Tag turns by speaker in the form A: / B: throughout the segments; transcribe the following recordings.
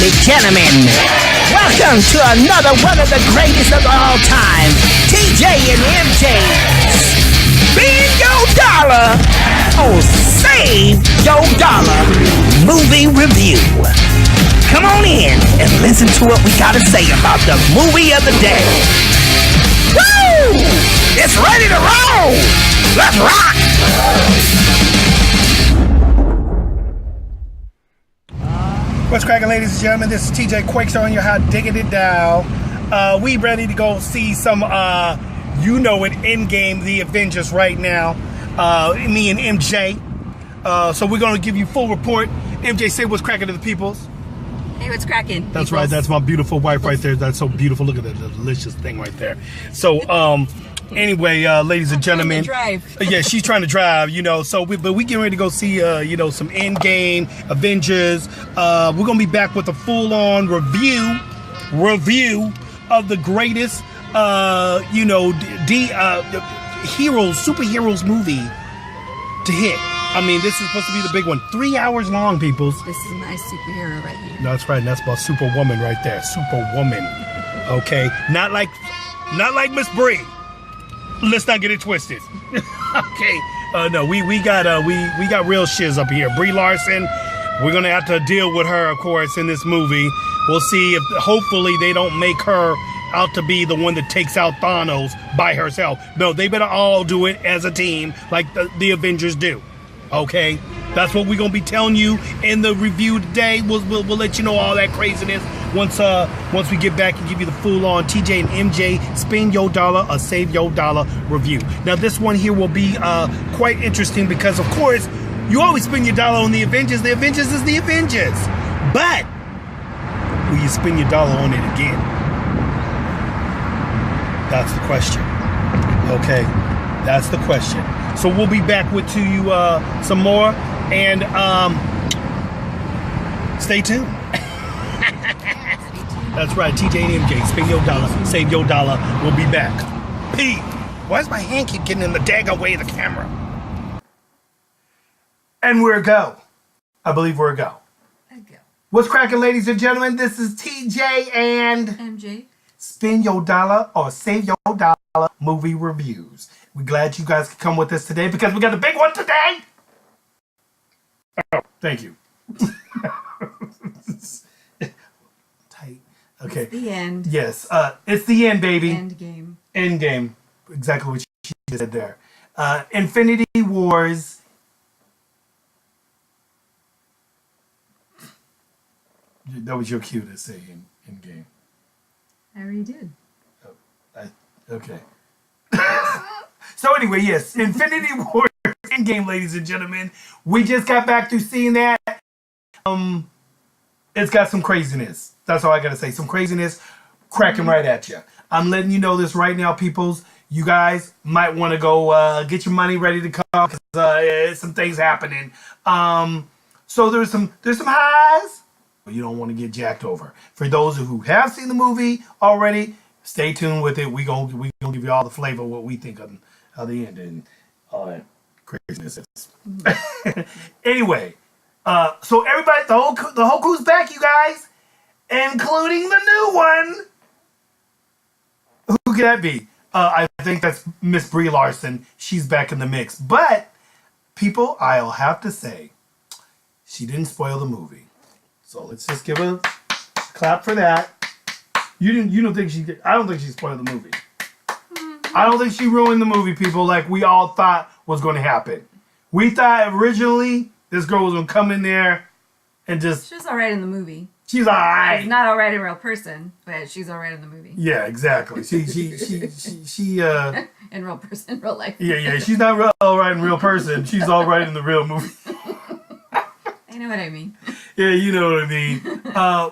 A: and gentlemen, welcome to another one of the greatest of all time, TJ and MJ Spend Yo Dolla or Save Yo Dolla movie review. Come on in and listen to what we gotta say about the movie of the day. Woo! It's ready to roll! Let's rock!
B: What's cracking, ladies and gentlemen? This is TJ Quake showing you how digging it down. We ready to go see some, you know it, End Game, the Avengers right now. Me and MJ. So we're going to give you full report. MJ, say what's cracking to the peoples.
C: Hey, what's cracking?
B: That's right. That's my beautiful wife right there. That's so beautiful. Look at that delicious thing right there. So, anyway, ladies and gentlemen, yeah, she's trying to drive, you know. So, but we getting ready to go see, you know, some End Game, Avengers. We're gonna be back with a full-on review of the greatest, you know, superheroes movie to hit. I mean, this is supposed to be the big one. 3 hours long, peoples.
C: This is my superhero right here.
B: That's right. And that's about Superwoman right there. Superwoman. Okay. Not like Miss Brie. Let's not get it twisted. Okay. No, we got real shiz up here. Brie Larson. We're gonna have to deal with her, of course, in this movie. We'll see if hopefully they don't make her out to be the one that takes out Thanos by herself. No, they better all do it as a team, like the Avengers do. Okay, that's what we're gonna be telling you in the review today. We'll let you know all that craziness once we get back and give you the full-on TJ and MJ Spend Yo Dolla or Save Yo Dolla review. Now this one here will be quite interesting because of course you always spend your dollar on the Avengers. The Avengers is the Avengers, but will you spend your dollar on it again? That's the question. Okay, that's the question. So we'll be back with you some more, and stay tuned. That's right, TJ and MJ, Spend Yo Dolla, Save Yo Dolla. We'll be back. Pete, why does my hand keep getting in the daggone way of the camera? And we're a go. I believe we're a go.
C: A go.
B: What's cracking, ladies and gentlemen? This is TJ and
C: MJ.
B: Spend Yo Dolla or Save Yo Dolla movie reviews. We're glad you guys could come with us today because we got a big one today. Oh, thank you. Tight. Okay.
C: It's the end.
B: Yes. It's the end, baby.
C: End game.
B: End game. Exactly what she said there. Infinity Wars. That was your cue to say end game.
C: I already did.
B: Oh, okay. So anyway, yes, Infinity War End Game, ladies and gentlemen. We just got back through seeing that. It's got some craziness. That's all I gotta say. Some craziness cracking right at you. I'm letting you know this right now, peoples. You guys might want to go get your money ready to come because some things happening. So there's some highs. You don't want to get jacked over. For those who have seen the movie already, stay tuned with it. We gonna give you all the flavor of what we think of how the end and all that craziness is. Anyway, so everybody, the whole crew's back, you guys, including the new one. Who could that be? I think that's Miss Brie Larson. She's back in the mix. But people, I'll have to say, she didn't spoil the movie. So let's just give a clap for that. You don't think she did? I don't think she spoiled the movie. I don't think she ruined the movie, people, like we all thought was going to happen. We thought originally this girl was going to come in there and just...
C: She's all right in the movie.
B: She's all right.
C: She's not all right in real person, but she's all right in the movie.
B: Yeah, exactly. She
C: in real person, real life.
B: Yeah. She's not all right in real person. She's all right in the real movie.
C: I know what I mean.
B: Yeah, you know what I mean.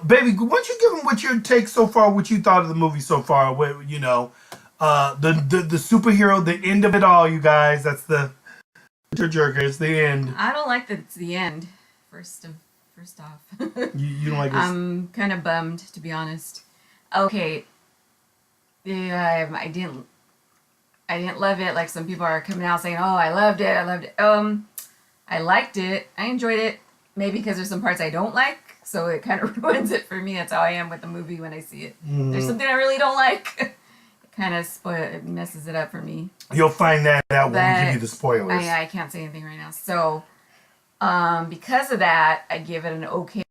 B: Baby, why don't you give them what your take so far, what you thought of the movie so far, what, you know, the superhero, the end of it all, you guys. That's the jerker. It's the end.
C: I don't like that it's the end. First off.
B: You don't like this?
C: I'm kind of bummed, to be honest. Okay. Yeah, I didn't love it. Like some people are coming out saying, "Oh, I loved it. I loved it." I liked it. I enjoyed it. maybe because there's some parts I don't like, so it kind of ruins it for me. That's how I am with a movie when I see it. There's something I really don't like. It kind of it messes it up for me.
B: You'll find that out when we give you the spoilers.
C: I can't say anything right now. So, because of that, I give it an okay.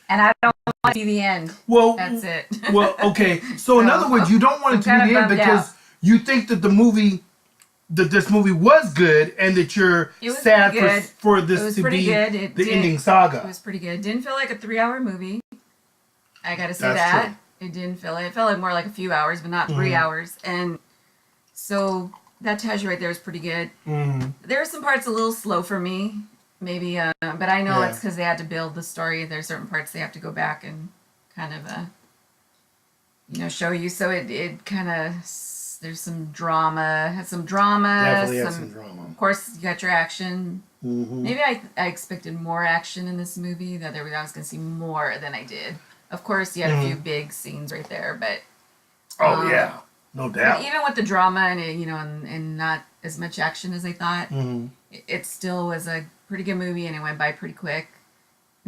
C: And I don't want to see the end.
B: Well,
C: that's it.
B: Well, okay. So in other words, you don't want it to be the end because you think that this movie was good, and that you're sad for this to be the ending saga.
C: It was pretty good. It didn't feel like a 3-hour movie. I gotta say that. True. It didn't feel it. It felt like more like a few hours, but not 3 hours. And so that tells you right there is pretty good. There are some parts a little slow for me. Maybe, but I know it's because they had to build the story. There's certain parts they have to go back and kind of, show you. So it kind of, there's some drama.
B: Definitely has some drama.
C: Of course, you got your action. Maybe I expected more action in this movie. That I was going to see more than I did. Of course, you had a few big scenes right there, but.
B: No doubt.
C: Even with the drama and not as much action as I thought, it still was a pretty good movie, and it went by pretty quick.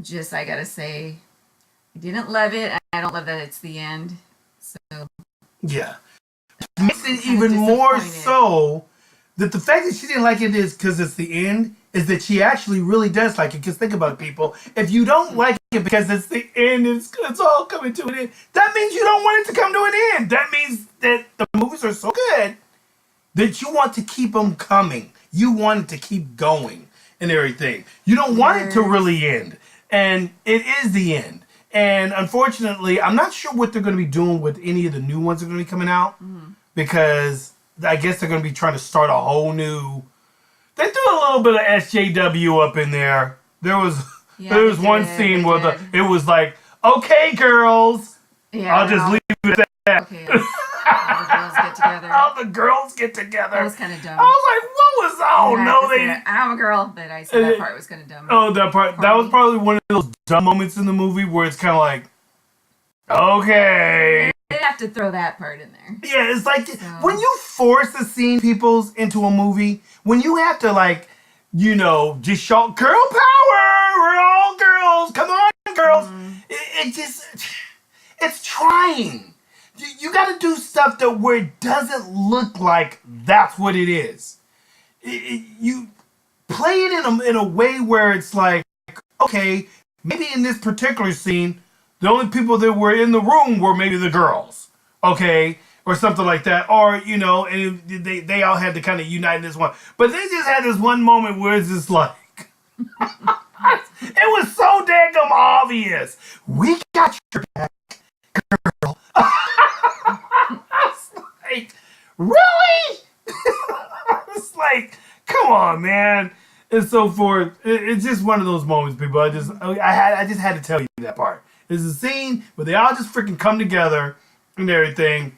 C: Just, I gotta say, I didn't love it. I don't love that it's the end. So
B: yeah, makes it even more so that the fact that she didn't like it is because it's the end. Is that she actually really does like it? Because think about it, people. If you don't like it because it's the end, it's all coming to an end. That means you don't want it to come to an end. That means that the movies are so good that you want to keep them coming. You want it to keep going and everything. You don't want it to really end. And it is the end. And unfortunately, I'm not sure what they're going to be doing with any of the new ones that are going to be coming out. Because I guess they're going to be trying to start a whole new... They threw a little bit of SJW up in there. There was one scene where it was like, okay, girls. Yeah, I'll just leave it at that. Okay. All the girls get together.
C: That was kind of dumb.
B: I was like, what was... Oh, no,
C: I'm a girl, but I said that part was kind of dumb.
B: Oh, that part. That was probably one of those dumb moments in the movie where it's kind of like, okay.
C: They have to throw that part in there.
B: Yeah, it's like when you force a scene, peoples, into a movie, when you have to just shout girl power, we're all girls, come on, girls. It's trying. You got to do stuff where it doesn't look like that's what it is. You play it in a way where it's like, okay, maybe in this particular scene, the only people that were in the room were maybe the girls, okay, or something like that, or and they all had to kind of unite in this one. But they just had this one moment where it's just like, it was so daggum obvious. We got your back, girl. It's like, really? It's like, come on, man. And so forth. It's just one of those moments, people. I just had to tell you that part. It's a scene where they all just freaking come together and everything.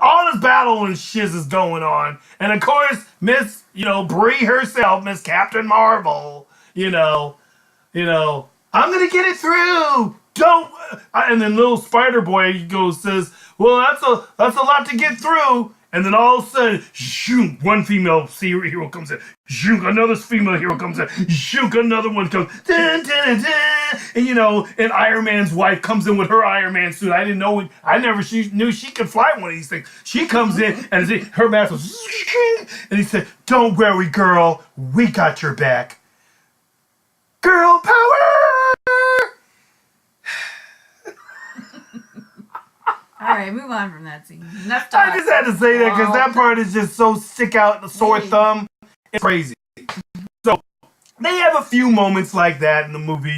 B: All this battle and shiz is going on. And of course, Miss, Brie herself, Miss Captain Marvel, I'm going to get it through. Don't. And then little Spider Boy says, well, that's a lot to get through. And then all of a sudden, shoot, one female hero comes in. Shoot, another female hero comes in. Shoot, another one comes. Dun, dun, dun. And and Iron Man's wife comes in with her Iron Man suit. I never knew she could fly one of these things. She comes in and her mask was, and he said, "Don't worry, girl, we got your back." Girl power.
C: All right, move on from that scene. Enough talk.
B: I just had to say that because that part is just so stick out, the sore thumb. It's crazy. So they have a few moments like that in the movie,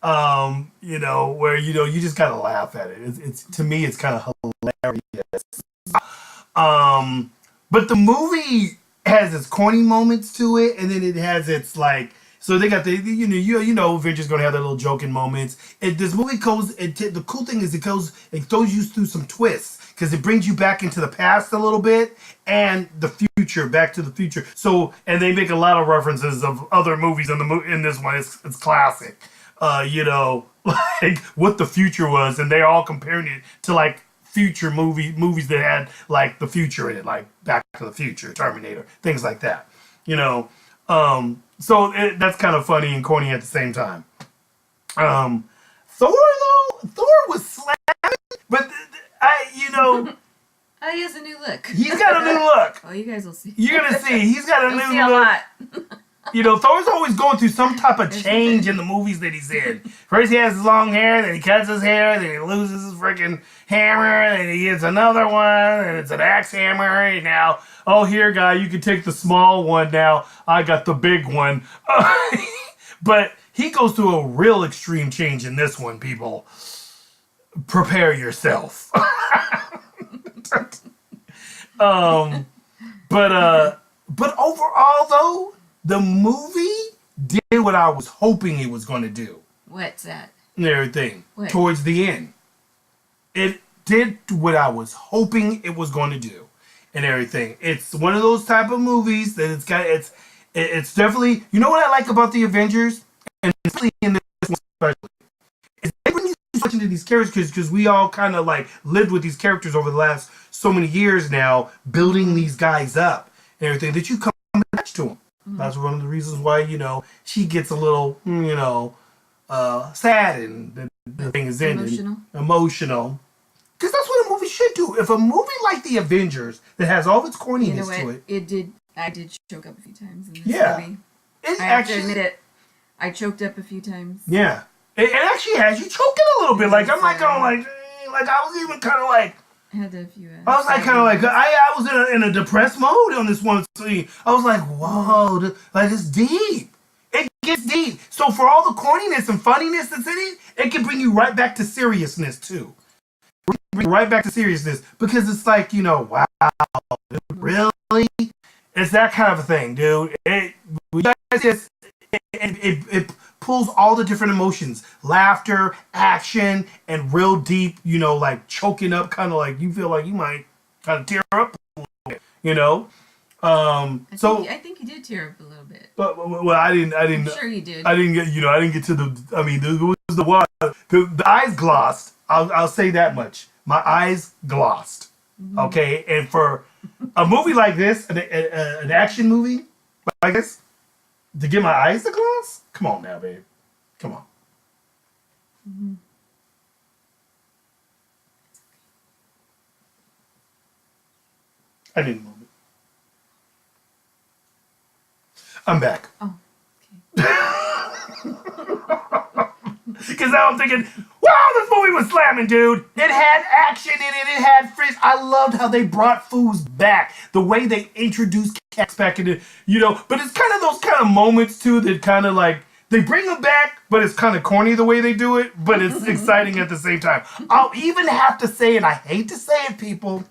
B: where you just gotta laugh at it. It's to me, it's kind of hilarious. But the movie has its corny moments to it, and then it has its like. So they got Avengers gonna have their little joking moments. This movie goes. The cool thing is it throws you through some twists because it brings you back into the past a little bit and the future, Back to the Future. So and they make a lot of references of other movies in this one. It's classic, like what the future was, and they're all comparing it to like future movies that had like the future in it, like Back to the Future, Terminator, things like that. So that's kind of funny and corny at the same time. Thor though, Thor was slamming, but
C: Oh, he has a new look.
B: he's got a new look.
C: Oh, you guys will see.
B: You're gonna see. He's got a
C: You'll
B: new
C: see a
B: look.
C: lot.
B: Thor's always going through some type of change in the movies that he's in. First he has his long hair, then he cuts his hair, then he loses his freaking hammer, then he gets another one, and it's an axe hammer, and now, oh, here, guy, you can take the small one now. I got the big one. But he goes through a real extreme change in this one, people. Prepare yourself. But overall, though, the movie did what I was hoping it was going to do.
C: What's that?
B: And everything.
C: What?
B: Towards the end. It did what I was hoping it was going to do. And everything. It's one of those type of movies that it's definitely, you know what I like about the Avengers? And especially in this one especially. Is that when you start into these characters, because we all kind of like lived with these characters over the last so many years now, building these guys up and everything, that you come attached to them. Mm-hmm. That's one of the reasons why, she gets a little, sad and the thing is ended. Emotional. Because that's what a movie should do. If a movie like The Avengers that has all of its corniness to it.
C: I did choke up a few times in this movie.
B: I
C: have to admit it. I choked up a few times.
B: Yeah. It actually has you choking a little bit. Like, I'm like going like I was even kind of like,
C: I had a few.
B: I was like kind of like I was in a depressed mode on this one scene. I was like, whoa, like it's deep. It gets deep. So for all the corniness and funniness that's in it, it can bring you right back to seriousness too. Bring you right back to seriousness because it's like wow, really, it's that kind of a thing, dude. It pulls all the different emotions, laughter, action, and real deep, like choking up, kind of like you feel like you might kind of tear up a little bit,
C: I think you did tear up a little bit.
B: But well, I didn't.
C: I'm sure you did.
B: I didn't get to the. I mean, there was the water. The eyes glossed. I'll say that much. My eyes glossed. Mm-hmm. Okay, and for a movie like this, an action movie like this, to get my eyes to gloss? Come on now, babe. Come on. Mm-hmm. I didn't move it. I'm back.
C: Oh, okay.
B: Because now I'm thinking, wow, this movie was slamming, dude. It had action in it. It had fish. I loved how they brought foods back. The way they introduced cats back in it, But it's kind of those kind of moments, too, that kind of like, they bring them back, but it's kind of corny the way they do it, but it's exciting at the same time. I'll even have to say, and I hate to say it, people.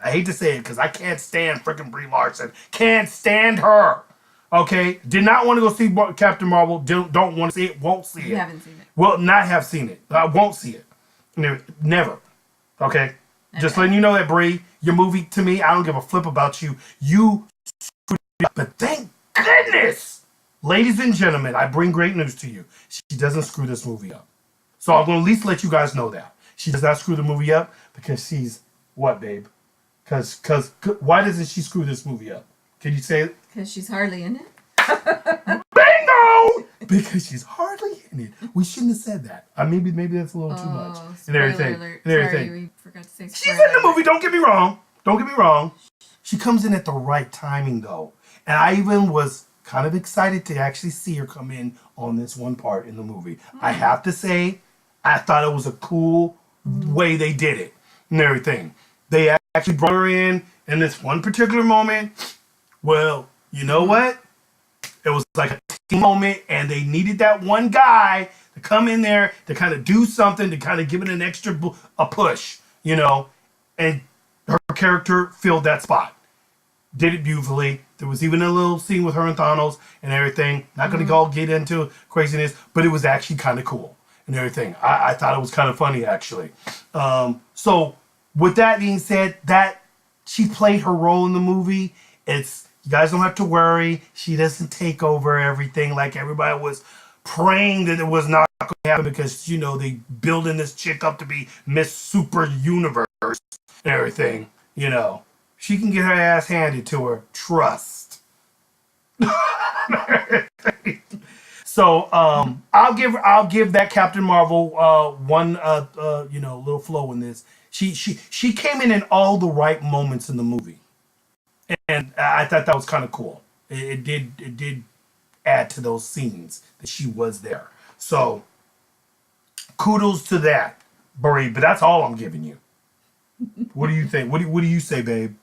B: I hate to say it because I can't stand freaking Brie Larson. Can't stand her. Okay? Did not want to go see Captain Marvel. Don't want to see it. Won't see it.
C: You haven't seen it.
B: Will not have seen it. I won't see it. Never. Okay? Just letting you know that, Brie, your movie, to me, I don't give a flip about you. You screwed it up. But thank goodness, ladies and gentlemen, I bring great news to you. She doesn't screw this movie up. So I'm going to at least let you guys know that. She does not screw the movie up because she's what, babe? Because why doesn't she screw this movie up? Can you say it?
C: Because she's hardly in it.
B: Bingo! Because she's hardly in it. We shouldn't have said that. Maybe that's a little too much. And everything.
C: Alert.
B: And everything.
C: Sorry, we forgot to say
B: She's in the movie. Don't get me wrong. She comes in at the right timing, though. And I even was kind of excited to actually see her come in on this one part in the movie. I have to say, I thought it was a cool way they did it and everything. They actually brought her in this one particular moment. Well, you know what? It was like a team moment, and they needed that one guy to come in there to kind of do something, to kind of give it an extra a push, and her character filled that spot. Did it beautifully. There was even a little scene with her and Thanos and everything. Not going to all get into craziness, but it was actually kind of cool and everything. I thought it was kind of funny, actually. So with that being said, that she played her role in the movie. You guys don't have to worry. She doesn't take over everything like everybody was praying that it was not going to happen because, they building this chick up to be Miss Super Universe and everything, She can get her ass handed to her. Trust. So I'll give that Captain Marvel one little flow in this. She came in all the right moments in the movie, and I thought that was kind of cool. It did add to those scenes that she was there. So kudos to that, Brie. But that's all I'm giving you. What do you think? What do you say, babe?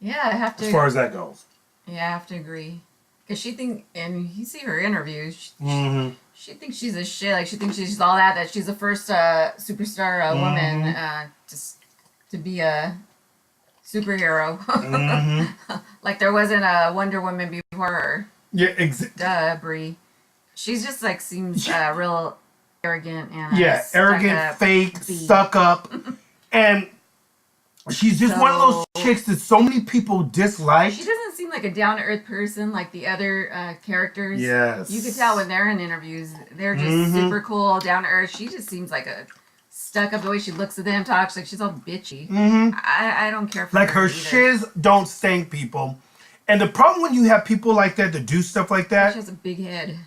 C: Yeah, I have to.
B: As far as that goes.
C: Yeah, I have to agree. Because and you see her interviews, she thinks she's a shit. Like, she thinks she's all that she's the first superstar woman just to be a superhero. Like, there wasn't a Wonder Woman before her.
B: Yeah, exactly.
C: Brie. She's just, like, seems real arrogant and
B: arrogant, fake, stuck up. And she's just one of those chicks that so many people dislike.
C: She doesn't seem like a down-to-earth person like the other characters.
B: Yes.
C: You could tell when they're in interviews. They're just super cool, down-to-earth. She just seems like a stuck-up. The way she looks at them, talks, like she's all bitchy. I don't care for
B: like her
C: either.
B: shiz don't stink, people. And the problem when you have people like that that do stuff like that.
C: She has a big head.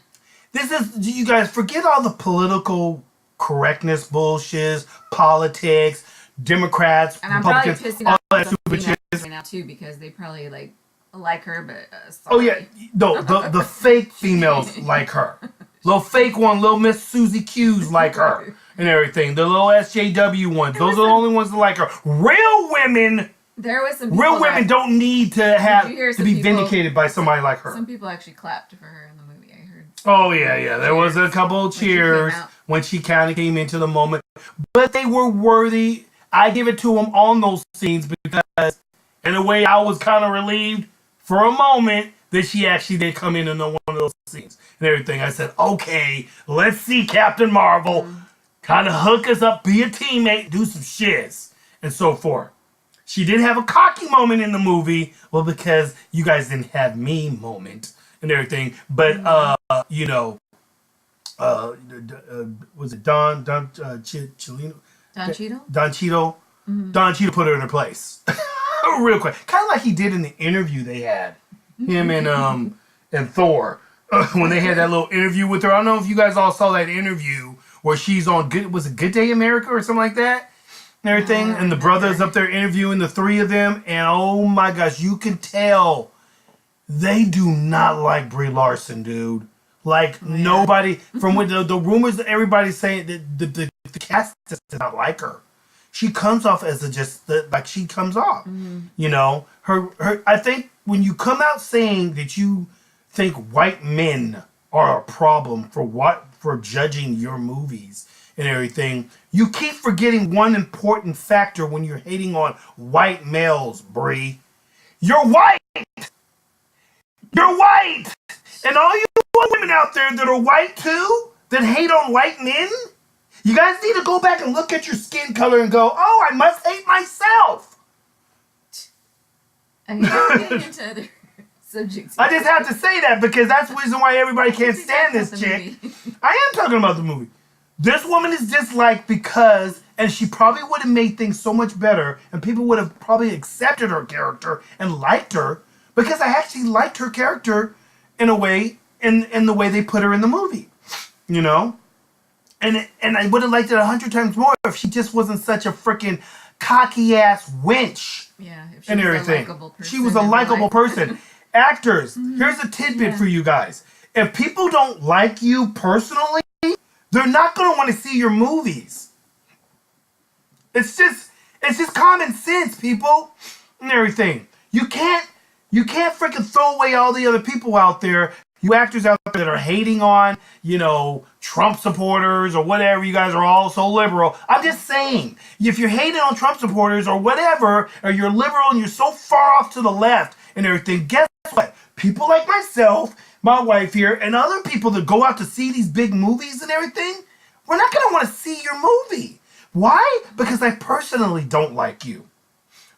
B: You guys forget all the political correctness bullshit, politics, Democrats,
C: and I'm
B: Republicans,
C: probably
B: all
C: pissing
B: that
C: off
B: stupid shit.
C: right now too, because they probably like her, but sorry.
B: Oh yeah, no, the fake females like her. Little fake one, little Miss Susie Q's like her and everything. The little SJW ones, those are the only ones that like her. Real women.
C: There was some
B: real women don't need to be vindicated by somebody like her.
C: Some people actually clapped for her in the movie. I heard.
B: Oh yeah. There was a couple of cheers when she kind of came into the moment, but they were worthy. I give it to them on those scenes because, in a way, I was kind of relieved for a moment that she actually did come in one of those scenes and everything. I said, okay, let's see Captain Marvel kind of hook us up, be a teammate, do some shiz, and so forth. She did have a cocky moment in the movie, well, because you guys didn't have me moment and everything, but, was it Don Chilino?
C: Don Cheadle?
B: Don Cheadle. Don Cheadle put her in her place. Real quick. Kind of like he did in the interview they had. Him and Thor. When they had that little interview with her. I don't know if you guys all saw that interview where she's on was it Good Day America or something like that? And everything. And the brothers up there interviewing the three of them. And oh my gosh, you can tell they do not like Brie Larson, dude. Like nobody, from what the rumors that everybody's saying that the cast does not like her. She comes off as like she comes off. You know, her. I think when you come out saying that you think white men are a problem for judging your movies and everything, you keep forgetting one important factor when you're hating on white males, Brie. You're white. You're white, and all you women out there that are white too, that hate on white men, you guys need to go back and look at your skin color and go, oh, I must hate myself.
C: I'm getting into other subjects.
B: I just have to say that because that's the reason why everybody can't stand this chick. I am talking about the movie. This woman is disliked because, and she probably would have made things so much better, and people would have probably accepted her character and liked her, because I actually liked her character in a way, in the way they put her in the movie, you know? And I would have liked it 100 times more if she just wasn't such a freaking cocky-ass wench.
C: Yeah, if she
B: and
C: was
B: everything.
C: A likable person.
B: She was a likable person. Actors, here's a tidbit for you guys. If people don't like you personally, they're not going to want to see your movies. It's just common sense, people, and everything. You can't freaking throw away all the other people out there, you actors out there that are hating on, Trump supporters or whatever. You guys are all so liberal. I'm just saying, if you're hating on Trump supporters or whatever, or you're liberal and you're so far off to the left and everything, guess what? People like myself, my wife here, and other people that go out to see these big movies and everything, we're not going to want to see your movie. Why? Because I personally don't like you.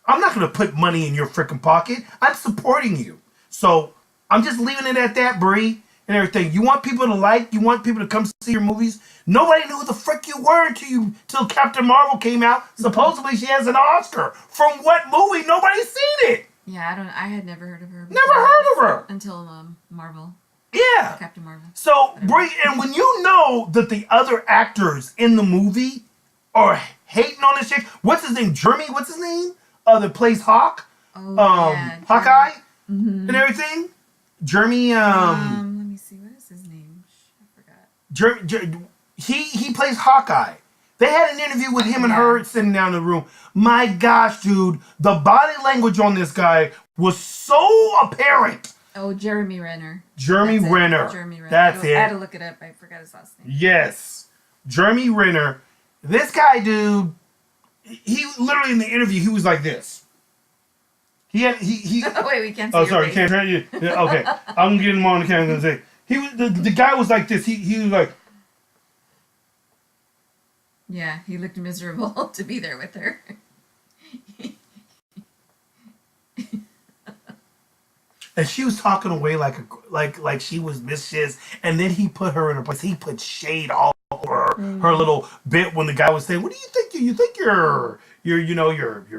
B: I'm not going to put money in your freaking pocket. I'm supporting you. So I'm just leaving it at that, Brie, and everything. You want people to like, you want people to come see your movies. Nobody knew who the frick you were until Captain Marvel came out. Supposedly she has an Oscar. From what movie? Nobody's seen it.
C: Yeah, I had never heard of her.
B: Never heard of her.
C: Until Marvel.
B: Yeah.
C: Captain Marvel.
B: So, Brie, and when you know that the other actors in the movie are hating on this chick, what's his name? Jeremy, what's his name? That plays Hawk.
C: Oh, yeah.
B: Hawkeye
C: Mm-hmm.
B: and everything. Jeremy,
C: let me see. What is his name? I forgot.
B: he plays Hawkeye. They had an interview with him and her sitting down in the room. My gosh, dude, the body language on this guy was so apparent.
C: Oh, Jeremy Renner.
B: Jeremy Renner. That's it.
C: I had to look it up. I forgot his last name.
B: Yes. Jeremy Renner. This guy, dude, he literally in the interview, he was like this. He
C: Wait, we can't see
B: Oh, sorry, you can't turn you. Yeah, okay. I'm getting him on the camera and say. The guy was like this. He was like.
C: Yeah, he looked miserable to be there with her.
B: And she was talking away like she was Miss Shiz, and then he put her in her place. He put shade all over her little bit when the guy was saying, "What do you think? You think your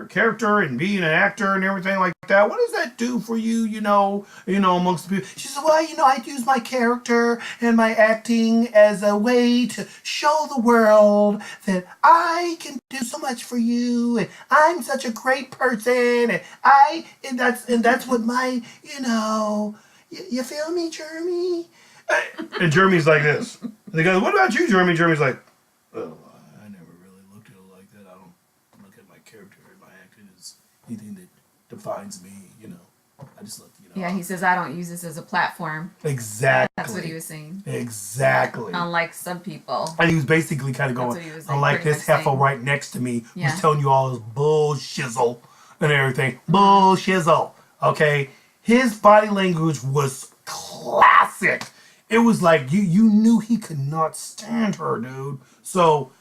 B: character and being an actor and everything like that? What does that do for you? Amongst the people?" She said, "Well, I use my character and my acting as a way to show the world that I can do so much for you, and I'm such a great person, and that's what my you feel me, Jeremy?" And Jeremy's like this. And the guy, "What about you, Jeremy?" Jeremy's like, "Oh, I never really looked at it like that. I don't look at my character and my acting as anything that defines me, I just look,
C: Yeah, he says, I don't use this as a platform.
B: Exactly.
C: That's what he was saying.
B: Exactly.
C: Unlike some people.
B: And he was basically kind of going, unlike this heifer right next to me who's telling you all this bull shizzle and everything. Bull shizzle. Okay? His body language was classic. It was like you knew he could not stand her, dude. So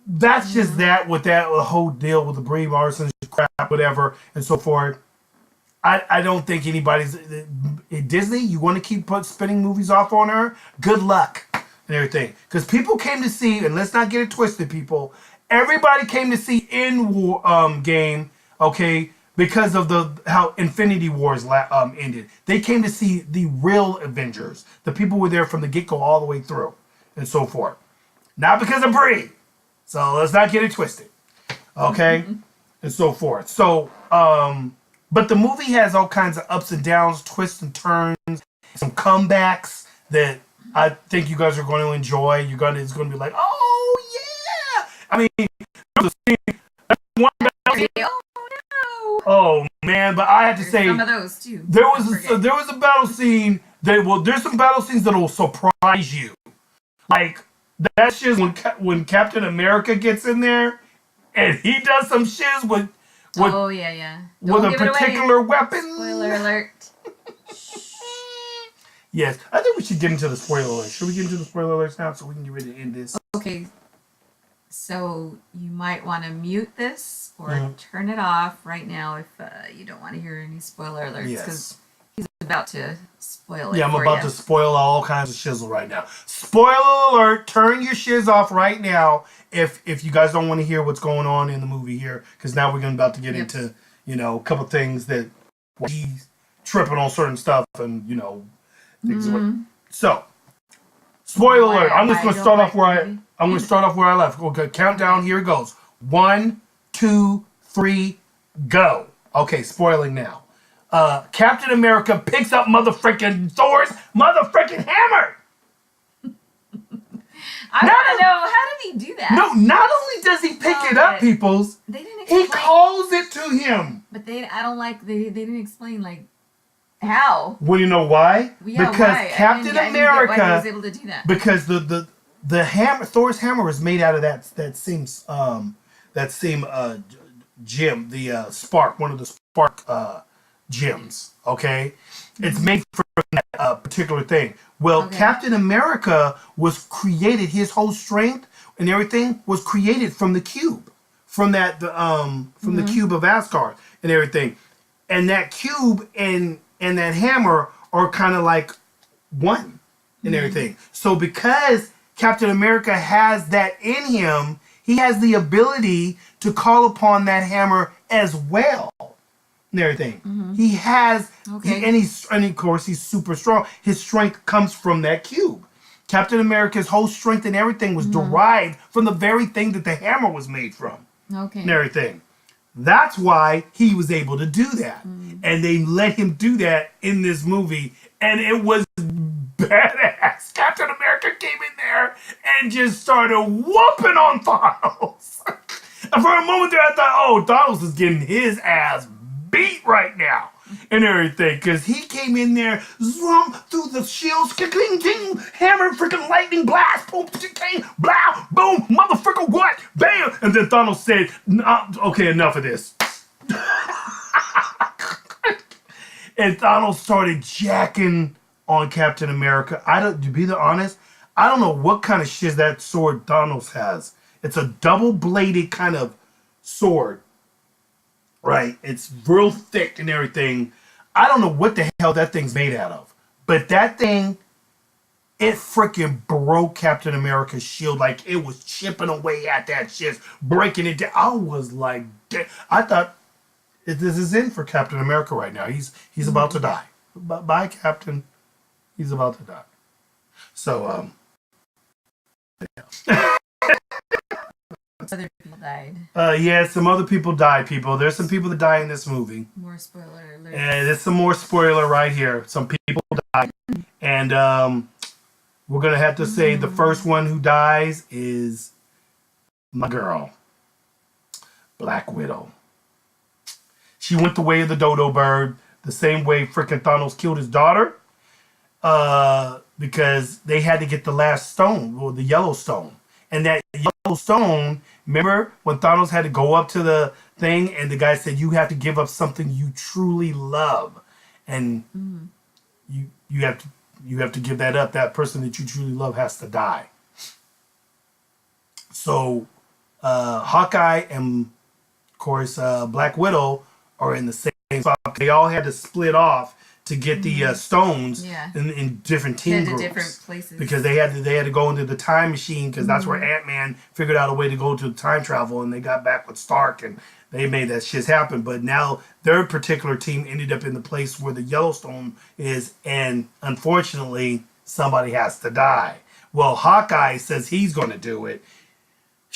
B: that's just that with that whole deal with the Brie Larson crap, whatever, and so forth. I don't think anybody's in Disney. You want to keep spinning movies off on her? Good luck and everything. Because people came to see, and let's not get it twisted, people. Everybody came to see End Game, okay, because of how Infinity Wars ended. They came to see the real Avengers. The people were there from the get-go all the way through, and so forth. Not because of Brie. So let's not get it twisted, okay, and so forth. So, but the movie has all kinds of ups and downs, twists and turns, some comebacks that I think you guys are going to enjoy. It's going to be like, oh yeah! I mean, there was a scene, one battle scene. Oh man! But I have to say,
C: some of those too.
B: There was a battle scene there's some battle scenes that will surprise you. Like that's just when Captain America gets in there and he does some shiz with
C: oh yeah.
B: With a particular weapon.
C: Spoiler alert.
B: Yes, I think we should get into the spoiler alert. Should we get into the spoiler alerts now so we can get ready to end this?
C: Okay. So you might want to mute this or turn it off right now if you don't want to hear any spoiler alerts because he's about to spoil it.
B: Yeah, I'm about to spoil all kinds of shizzle right now. Spoiler alert! Turn your shiz off right now if you guys don't want to hear what's going on in the movie here, because now we're about to get into a couple things that he's tripping on certain stuff and things. So, spoiler alert! I'm just going to start off where I left. Okay, countdown. Here it goes. 1, 2, 3, go. Okay, spoiling now. Captain America picks up motherfucking Thor's motherfucking hammer.
C: I want to know, how did he do that?
B: No, not only does he pick it up, peoples, he calls it to him.
C: But they didn't explain like how.
B: Well, you know why?
C: Yeah,
B: because
C: why?
B: America,
C: I didn't get why he was able to do that.
B: Because the hammer, Thor's hammer, is made out of that same gem, the spark, one of the spark gems. Okay, it's made from that particular thing. Well, Captain America was created. His whole strength and everything was created from the cube, from the cube of Asgard and everything. And that cube and that hammer are kind of like one and everything. So because Captain America has that in him, he has the ability to call upon that hammer as well and everything. He has, and of course he's super strong. His strength comes from that cube. Captain America's whole strength and everything was derived from the very thing that the hammer was made from. And everything. That's why he was able to do that. And they let him do that in this movie. And it was badass. Captain America came in there and just started whooping on Thanos. And for a moment there, I thought, oh, Thanos is getting his ass beat right now. And everything, because he came in there, zoom through the shields, cling, cling, hammer, freaking lightning blast, boom, cling, blah, boom, motherfucker, what, bam, and then Thanos said, okay, enough of this. And Thanos started jacking on Captain America. To be honest, I don't know what kind of shit that sword Thanos has. It's a double-bladed kind of sword. Right, it's real thick and everything. I don't know what the hell that thing's made out of. But that thing, it freaking broke Captain America's shield. Like, it was chipping away at that shit, breaking it down. I was like, I thought, this is in for Captain America right now. He's about to die. Bye, Captain. He's about to die. So,
C: Other people died.
B: Yeah, some other people died, people. There's some people that die in this movie.
C: More spoiler alert.
B: And there's some more spoiler right here. Some people died. And we're going to have to say the first one who dies is my girl, Black Widow. She went the way of the dodo bird, the same way frickin' Thanos killed his daughter. Because they had to get the last stone, or the yellow stone. And that yellow stone, remember when Thanos had to go up to the thing and the guy said, you have to give up something you truly love. And you have to give that up. That person that you truly love has to die. So Hawkeye and, of course, Black Widow are in the same spot. They all had to split off to get the stones in different team groups.
C: Different places.
B: Because they had to go into the time machine, because that's where Ant-Man figured out a way to go to time travel, and they got back with Stark, and they made that shit happen. But now their particular team ended up in the place where the Yellowstone is, and unfortunately, somebody has to die. Well, Hawkeye says he's going to do it.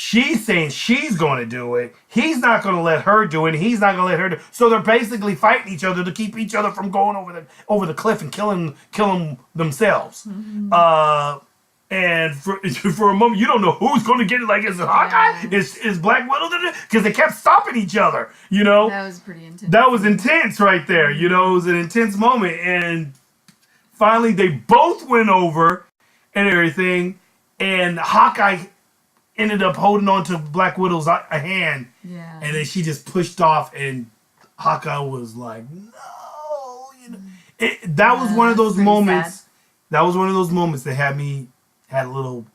B: She's saying she's going to do it. He's not going to let her do it. He's not going to let her do it. So they're basically fighting each other to keep each other from going over the cliff and killing themselves. And for a moment, you don't know who's going to get it. Like, is it Hawkeye? Is Black Widow? Because they kept stopping each other, you know?
C: That was pretty intense.
B: That was intense right there. You know, it was an intense moment. And finally, they both went over and everything. And Hawkeye ended up holding on to Black Widow's hand. Yeah. And then she just pushed off, and Hawkeye was like, no. You know, that was one of those moments. Sad. That was one of those moments that had a little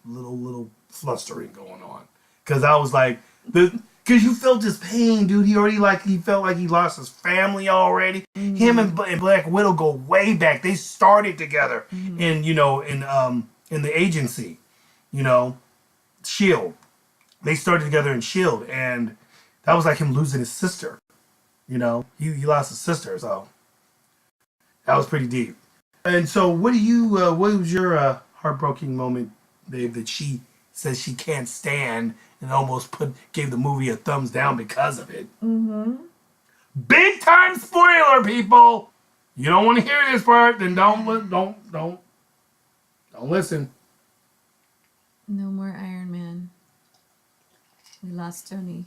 B: flustering going on. Because I was like, because you felt his pain, dude. He felt like he lost his family already. Him and Black Widow go way back. They started together in the agency, S.H.I.E.L.D. They started together in S.H.I.E.L.D. and that was like him losing his sister. He lost his sister, so that was pretty deep. And so what was your heartbreaking moment, babe, that she says she can't stand and almost gave the movie a thumbs down because of it? Big time spoiler, people. You don't want to hear this part, then don't listen.
C: No more Iron Man. We lost Tony.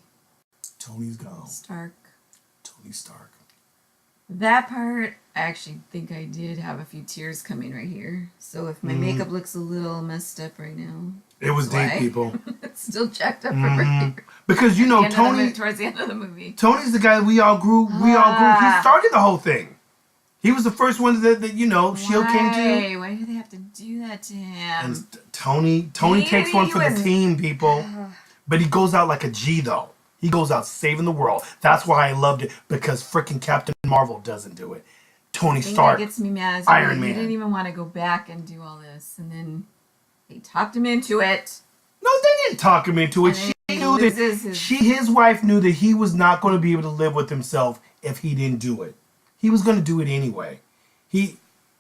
B: Tony's gone. Tony Stark.
C: That part, I actually think I did have a few tears coming right here. So if my makeup looks a little messed up right now,
B: it was deep, people.
C: It's still jacked up over here.
B: Because Tony
C: towards the end of the movie.
B: Tony's the guy we all grew. He started the whole thing. He was the first one that S.H.I.E.L.D. came to.
C: Why do they have to do that to him?
B: And Tony takes one for the team, people. But he goes out like a G, though. He goes out saving the world. That's why I loved it, because freaking Captain Marvel doesn't do it. Tony Stark,
C: that gets me mad.
B: Iron Man.
C: He didn't even want to go back and do all this, and then they talked him into it.
B: No, they didn't talk him into it. She knew that his wife knew that he was not going to be able to live with himself if he didn't do it. He was going to do it anyway.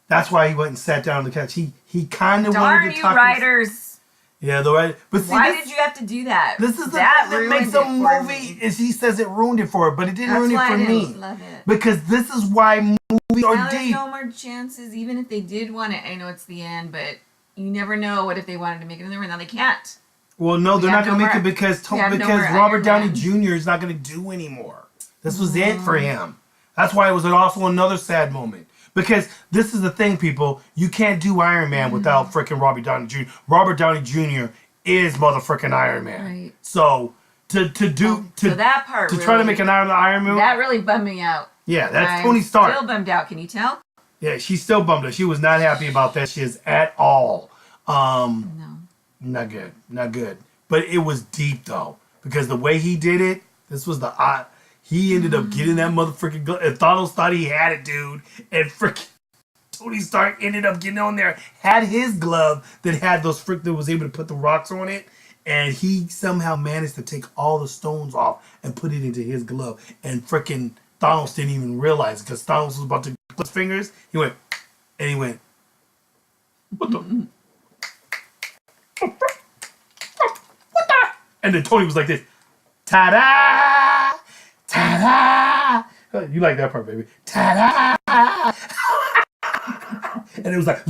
B: That's why he went and sat down on the couch. He kind of wanted to talk.
C: Darn you writers!
B: Yeah, the writer. But see,
C: why did you have to do that?
B: This is the
C: that
B: thing that makes a movie. Is he says it ruined it for her, but it didn't ruin it for me.
C: Love it.
B: Because this is why movies are
C: now
B: deep.
C: There's no more chances, even if they did want it. I know it's the end, but you never know. What if they wanted to make it another one? Now they can't.
B: Well, no, they're not going to make it because Robert Downey Jr. is not going to do anymore. This was it for him. That's why it was also another sad moment. Because this is the thing, people. You can't do Iron Man without freaking Robert Downey Jr. Robert Downey Jr. is motherfucking Iron Man. Right. So to that part to try to make an Iron Man,
C: that really bummed me out.
B: Yeah, that's Tony Stark.
C: Still bummed out. Can you tell?
B: Yeah, she's still bummed out. She was not happy about that shit at all.
C: No.
B: Not good. Not good. But it was deep though, because the way he did it, this was the he ended up getting that motherfucking glove. And Thanos thought he had it, dude. And freaking Tony Stark ended up getting on there, had his glove that had those that was able to put the rocks on it. And he somehow managed to take all the stones off and put it into his glove. And freaking Thanos didn't even realize it because Thanos was about to put his fingers. He went, what the? What the? And then Tony was like this, ta-da! Ta-da! You like that part, baby. Ta-da! And it was like,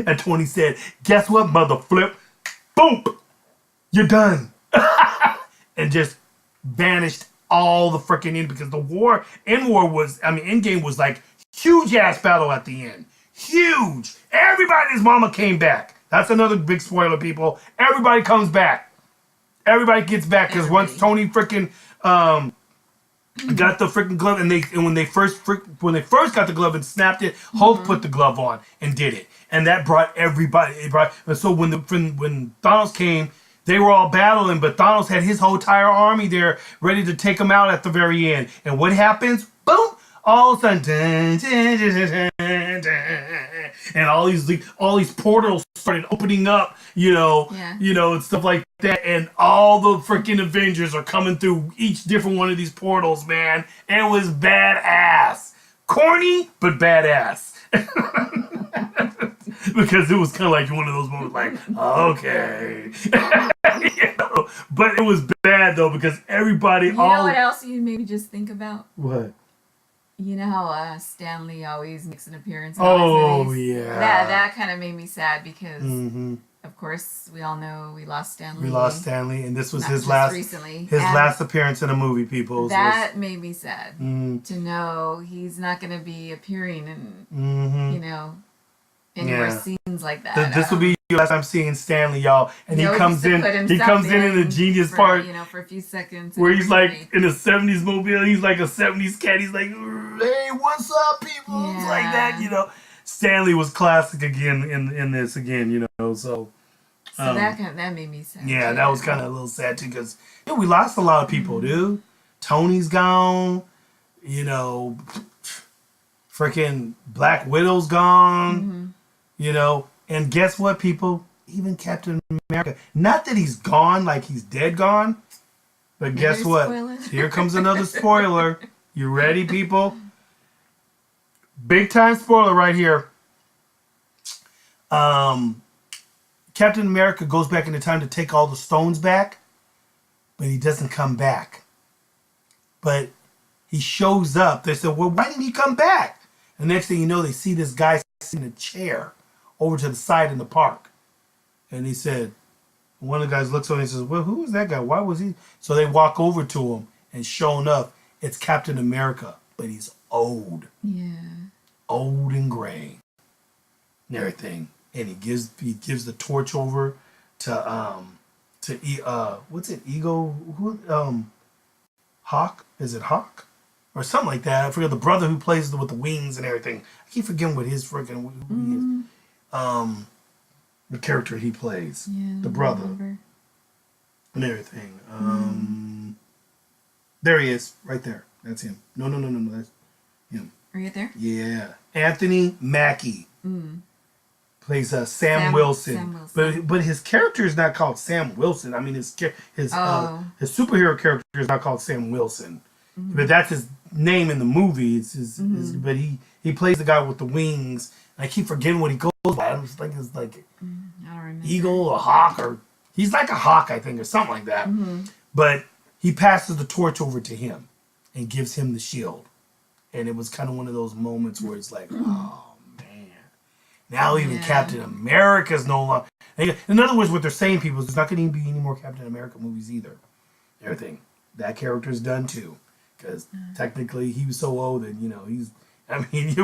B: and Tony said, guess what, mother flip? Boom! You're done. And just vanished all the freaking end because the End Game was like huge ass battle at the end. Huge. Everybody's mama came back. That's another big spoiler, people. Everybody comes back. Everybody gets back because once Tony freaking got the freaking glove, and when they first got the glove and snapped it, Hulk put the glove on and did it, and that brought everybody. And so when Thanos came, they were all battling, but Thanos had his whole entire army there ready to take him out at the very end. And what happens? Boom! All of a sudden, and all these portals started opening up, and stuff like that. And all the freaking Avengers are coming through each different one of these portals, man. And it was badass, corny but badass. Because it was kind of like one of those moments, like, okay, But it was bad though because everybody.
C: You know what else you maybe just think about?
B: What?
C: You know how Stan Lee always makes an appearance.
B: Oh, yeah.
C: That kind of made me sad because, of course, we all know we lost Stan Lee.
B: We lost StanLee, and this was his last appearance in a movie, people.
C: That made me sad to know he's not going to be appearing in, anywhere scenes like that.
B: This will be your last time seeing Stanley, y'all. And he comes in a genius part.
C: For a few seconds.
B: Where he's like in a 70s mobile. He's like a 70s cat. He's like, hey, what's up, people? Yeah. It's like that, Stanley was classic again in this again, so.
C: So that made me sad.
B: Yeah, that was kind of a little sad too because we lost a lot of people, dude. Tony's gone. Freaking Black Widow's gone. And guess what, people? Even Captain America. Not that he's gone, like he's dead gone. But guess what? Spoiler. Here comes another spoiler. You ready, people? Big time spoiler right here. Captain America goes back into time to take all the stones back. But he doesn't come back. But he shows up. They said, well, why didn't he come back? And next thing you know, they see this guy sitting in a chair over to the side in the park. And he said, one of the guys looks over and says, well, who is that guy? Why was he? So they walk over to him, and sure enough, it's Captain America, but he's old. Yeah. Old and gray. And everything. And he gives the torch over to what's it? Hawk? Is it Hawk? Or something like that. I forget the brother who plays with the wings and everything. I keep forgetting what his freaking who he is. The character he plays. Yeah, the brother. And everything. There he is, right there. That's him. No, that's him.
C: Are you there?
B: Yeah. Anthony Mackie plays Sam Wilson.
C: Sam Wilson.
B: But his character is not called Sam Wilson. I mean, his superhero character is not called Sam Wilson. Mm-hmm. But that's his name in the movie. It's his, but he plays the guy with the wings. And I keep forgetting what he goes by. It's like I don't remember. Eagle or hawk, or he's like a hawk, I think, or something like that. Mm-hmm. But he passes the torch over to him and gives him the shield. And it was kind of one of those moments where it's like, oh man, now even Captain America's no longer. In other words, what they're saying, people, is there's not going to be any more Captain America movies either. Everything that character's done too, because technically he was so old that he's. I mean,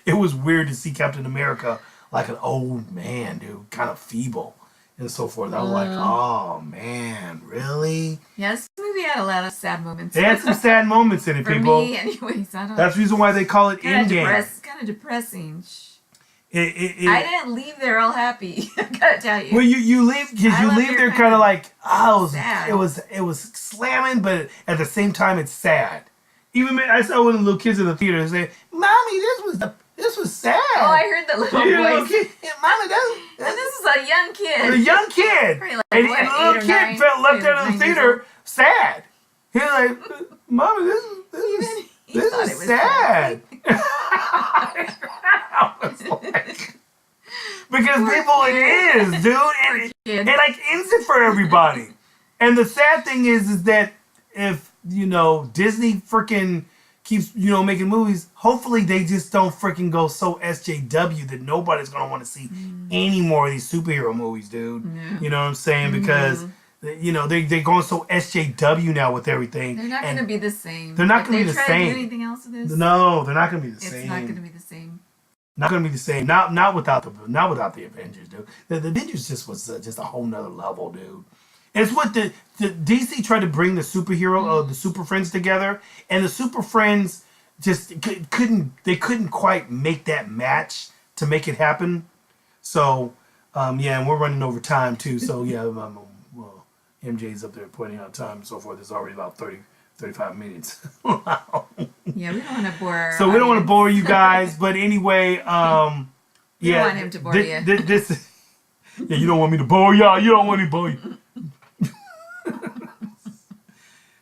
B: it was weird to see Captain America like an old man, dude, kind of feeble and so forth. I was like, oh man, really?
C: Yeah, this movie had a lot of sad moments.
B: It had some sad moments in it,
C: For
B: people.
C: me, anyways, I don't.
B: That's the reason why they call it End Game.
C: It's kind of depressing.
B: I
C: didn't leave there all happy. I gotta tell you.
B: Well, you leave because you leave there kind of like,
C: sad.
B: it was slamming, but at the same time it's sad. Even I saw one of the little kids in the theater say, "Mommy, this was sad."
C: Oh, I heard the little voice.
B: Yeah, Mommy,
C: and this is a young kid.
B: A young kid,
C: Like,
B: and the little kid felt left out of the theater sad. He was like, "Mommy, this is sad." Because people, it is, dude, it like ends it for everybody. And the sad thing is that if Disney freaking keeps making movies, hopefully they just don't freaking go so SJW that nobody's gonna want to see any more of these superhero movies, dude. You know what I'm saying? Because they're going so SJW now with everything.
C: They're not gonna be the same.
B: They're not gonna be the same.
C: To do anything else with this?
B: No, they're not gonna be the same.
C: It's not gonna be the same.
B: Not gonna be the same. Not without the Avengers, dude. The Avengers just was just a whole nother level, dude. It's what the DC tried to bring the superhero, the Super Friends together, and the Super Friends just couldn't quite make that match to make it happen. So, and we're running over time too. So well, MJ's up there pointing out time and so forth. It's already about 35 minutes. Wow.
C: Yeah, we don't want to bore.
B: So we don't want to bore you guys, but anyway,
C: We don't want him to bore you.
B: This, you don't want me to bore y'all. You don't want me to bore you.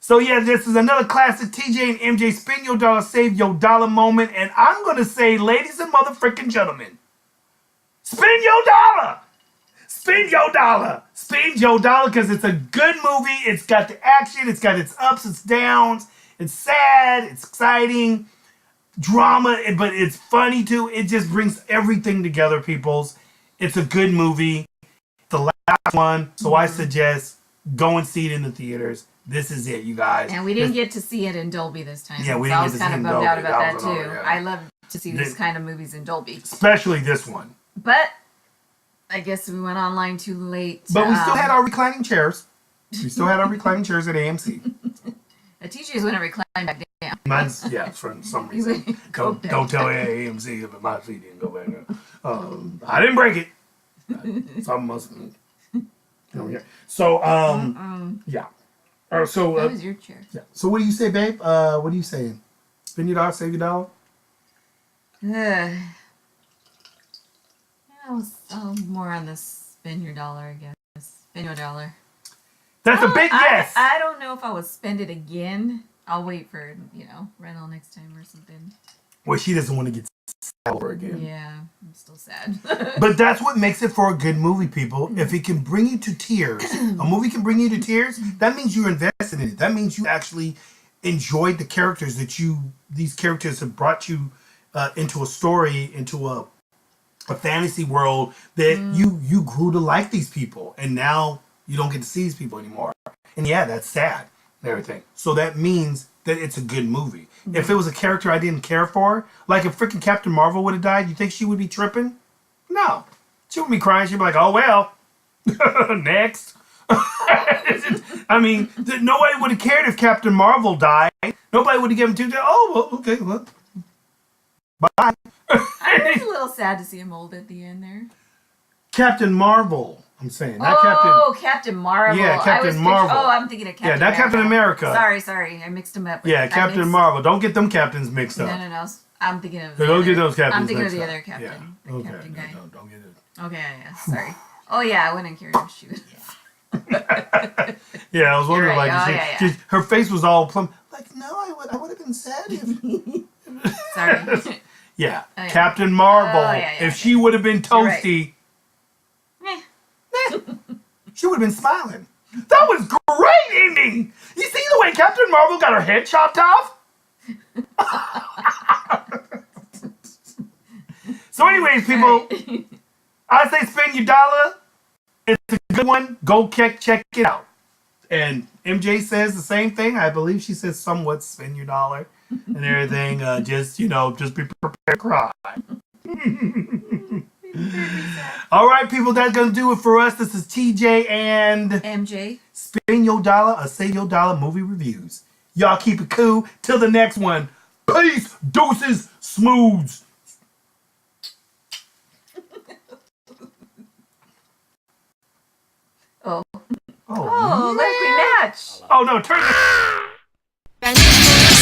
B: So this is another classic TJ and MJ Spend Yo Dolla, Save Yo Dolla moment. And I'm going to say, ladies and motherfucking gentlemen, spend your dollar. Spend your dollar. Spend your dollar because it's a good movie. It's got the action. It's got its ups, its downs. It's sad. It's exciting. Drama, but it's funny too. It just brings everything together, peoples. It's a good movie. The last one. So I suggest go and see it in the theaters. This is it, you guys.
C: And we didn't get to see it in Dolby this time.
B: Yeah, we
C: didn't
B: get
C: get to see it in Dolby. I was kind of bummed out about that too. I love to see these kind of movies in Dolby.
B: Especially this one.
C: But I guess we went online too late.
B: But we still had our reclining chairs. We still had our reclining chairs at AMC.
C: The TJ's wouldn't recline back down.
B: Mine's, for some reason. Don't tell AMC if my seat didn't go back down. I didn't break it. Something must have. So, yeah. So
C: that was your chair.
B: Yeah. So what do you say, babe? What are you saying? Spend your dollar, save your dollar?
C: More on the spend your dollar, I guess. Spend your dollar.
B: That's a big yes.
C: I don't know if I would spend it again. I'll wait for, rental next time or something.
B: Well, she doesn't want to get sad over again.
C: Yeah, I'm still sad.
B: But that's what makes it for a good movie, people. If it can bring you to tears, a movie can bring you to tears, that means you're invested in it. That means you actually enjoyed the characters these characters have brought you into a story, into a fantasy world that you grew to like these people. And now you don't get to see these people anymore. And that's sad and everything. So that means that it's a good movie. If it was a character I didn't care for, like if freaking Captain Marvel would have died, you think she would be tripping? No. She wouldn't be crying. She'd be like, oh, well, next. I mean, nobody would have cared if Captain Marvel died. Nobody would have given two. Oh, well, okay, well, bye.
C: I was a little sad to see him old at the end there.
B: Captain Marvel. I'm saying.
C: Not Captain Marvel.
B: Yeah, Captain Marvel.
C: I'm thinking of Captain America.
B: Yeah, not Captain America.
C: Sorry. I mixed them up.
B: Captain Marvel. Don't get them captains mixed up.
C: No. I'm thinking of.
B: Go get those captains.
C: I'm thinking of the
B: next
C: other
B: time.
C: captain.
B: Yeah.
C: The
B: Okay.
C: captain guy.
B: No, don't get it.
C: Okay, yeah. Sorry. Oh yeah, I went and carried him. Shoot.
B: Yeah, I was wondering,
C: You're right.
B: like,
C: Oh, yeah.
B: her face was all plump. Like, no, I would have been sad if.
C: Sorry.
B: Yeah,
C: Oh, yeah.
B: Captain Marvel.
C: Oh, yeah,
B: If she would have been
C: right.
B: toasty,
C: Meh.
B: she would have been smiling. That was great ending. You see the way Captain Marvel got her head chopped off? So, anyways, people,
C: Right.
B: I say spend your dollar. It's a good one. Go check it out. And MJ says the same thing. I believe she says somewhat spend your dollar and everything. Just be prepared to cry. All right, people, that's going to do it for us. This is TJ and
C: MJ.
B: Spend Yo Dolla or Save Yo Dolla movie reviews. Y'all keep it cool. Till the next one. Peace, deuces, smooths.
C: Oh,
B: Oh,
C: look, we match.
B: oh no, turn it.